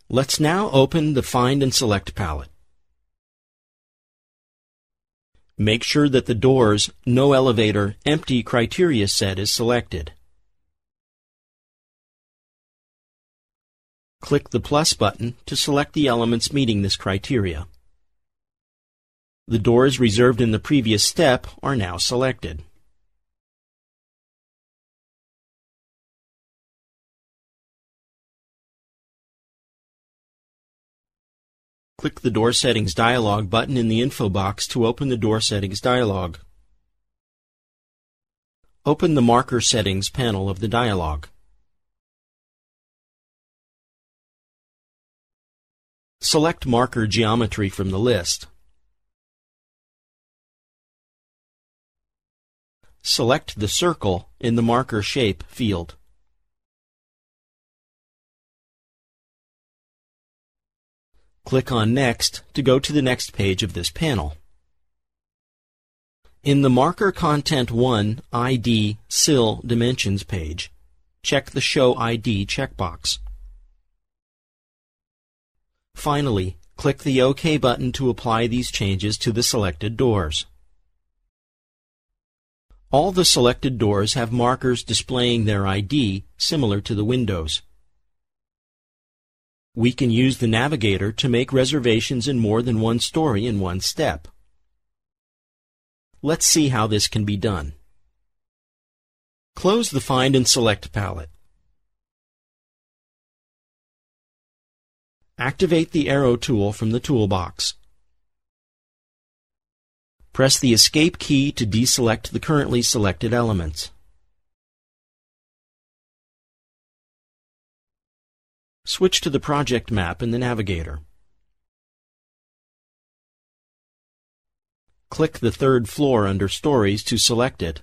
Let's now open the Find and Select palette. Make sure that the Doors, No Elevator, Empty criteria set is selected. Click the plus button to select the elements meeting this criteria. The doors reserved in the previous step are now selected. Click the Door Settings dialog button in the info box to open the Door Settings dialog. Open the Marker Settings panel of the dialog. Select Marker Geometry from the list. Select the circle in the Marker Shape field. Click on Next to go to the next page of this panel. In the Marker Content 1 ID Sill Dimensions page, check the Show ID checkbox. Finally, click the OK button to apply these changes to the selected doors. All the selected doors have markers displaying their ID similar to the windows. We can use the navigator to make reservations in more than one story in one step. Let's see how this can be done. Close the Find and Select palette. Activate the arrow tool from the toolbox. Press the Escape key to deselect the currently selected elements. Switch to the project map in the navigator. Click the third floor under Stories to select it.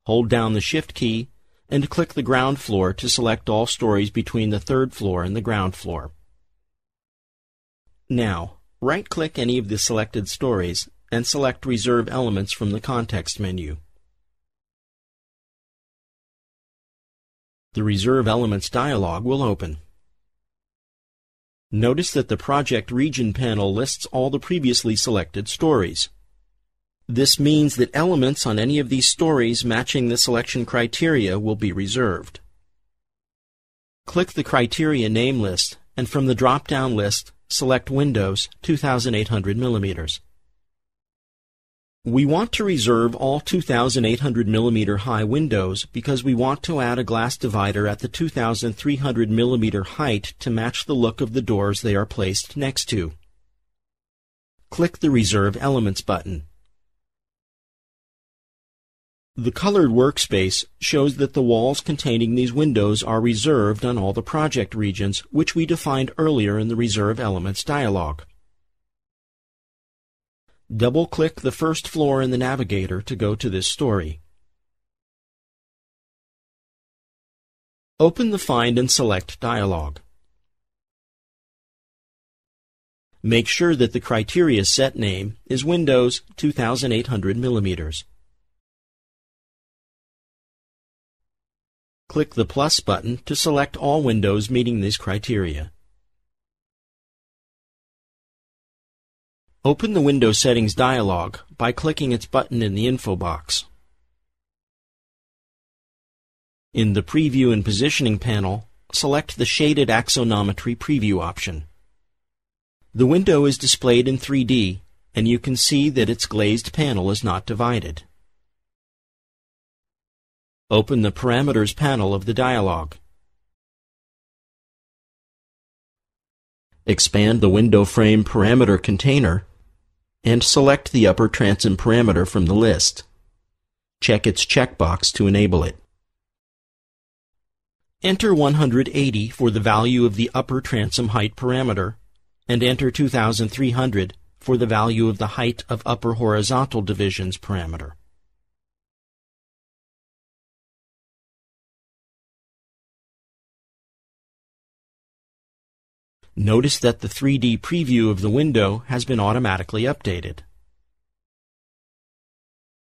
Hold down the Shift key and click the ground floor to select all stories between the third floor and the ground floor. Now, right-click any of the selected stories and select Reserve Elements from the context menu. The Reserve Elements dialog will open. Notice that the Project Region panel lists all the previously selected stories. This means that elements on any of these stories matching the selection criteria will be reserved. Click the Criteria Name list, and from the drop-down list, select Windows 2800 mm. We want to reserve all 2800 mm high windows because we want to add a glass divider at the 2300 mm height to match the look of the doors they are placed next to. Click the Reserve Elements button. The colored workspace shows that the walls containing these windows are reserved on all the project regions, which we defined earlier in the Reserve Elements dialog. Double-click the first floor in the navigator to go to this story. Open the Find and Select dialog. Make sure that the criteria set name is Windows 2800 mm. Click the plus button to select all windows meeting these criteria. Open the Window Settings dialog by clicking its button in the info box. In the Preview and Positioning panel, select the Shaded Axonometry Preview option. The window is displayed in 3D, and you can see that its glazed panel is not divided. Open the Parameters panel of the dialog. Expand the window frame parameter container and select the upper transom parameter from the list. Check its checkbox to enable it. Enter 180 for the value of the upper transom height parameter, and enter 2300 for the value of the height of upper horizontal divisions parameter. Notice that the 3D preview of the window has been automatically updated.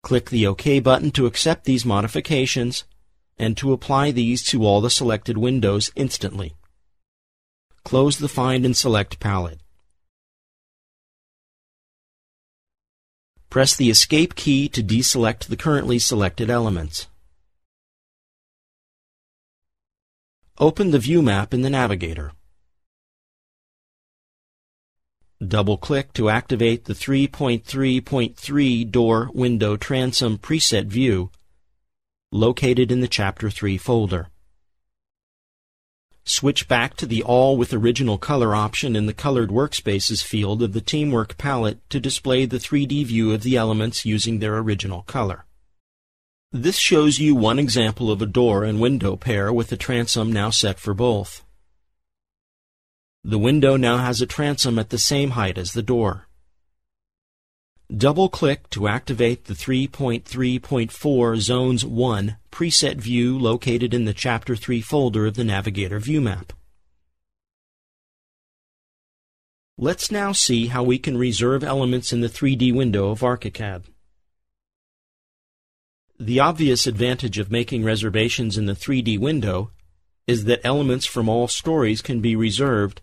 Click the OK button to accept these modifications and to apply these to all the selected windows instantly. Close the Find and Select palette. Press the Escape key to deselect the currently selected elements. Open the view map in the navigator. Double-click to activate the 3.3.3 Door Window Transom preset view located in the Chapter 3 folder. Switch back to the All with Original Color option in the Colored Workspaces field of the Teamwork palette to display the 3D view of the elements using their original color. This shows you one example of a door and window pair with the transom now set for both. The window now has a transom at the same height as the door. Double-click to activate the 3.3.4 Zones 1 preset view located in the Chapter 3 folder of the Navigator view map. Let's now see how we can reserve elements in the 3D window of ArchiCAD. The obvious advantage of making reservations in the 3D window is that elements from all stories can be reserved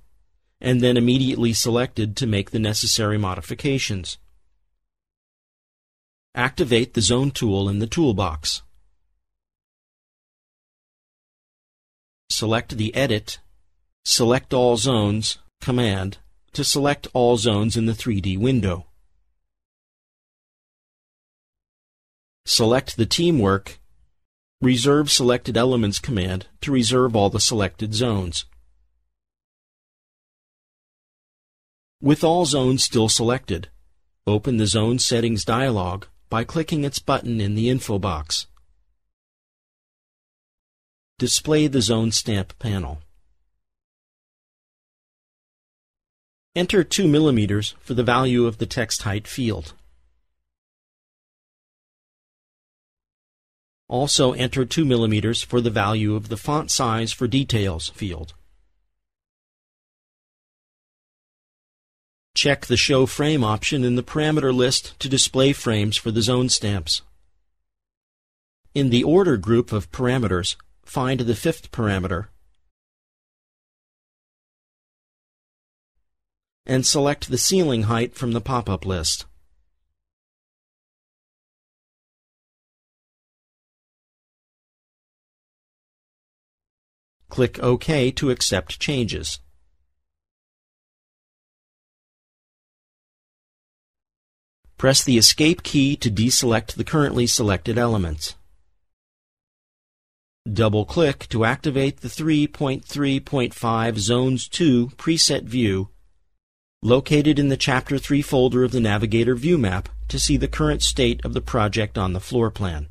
and then immediately selected to make the necessary modifications. Activate the Zone tool in the toolbox. Select the Edit, Select All Zones command to select all zones in the 3D window. Select the Teamwork, Reserve Selected Elements command to reserve all the selected zones. With all zones still selected, open the Zone Settings dialog by clicking its button in the info box. Display the Zone Stamp panel. Enter 2 mm for the value of the text height field. Also enter 2 mm for the value of the font size for details field. Check the Show Frame option in the parameter list to display frames for the zone stamps. In the Order group of parameters, find the 5th parameter and select the ceiling height from the pop-up list. Click OK to accept changes. Press the Escape key to deselect the currently selected elements. Double-click to activate the 3.3.5 Zones 2 preset view located in the Chapter 3 folder of the Navigator view map to see the current state of the project on the floor plan.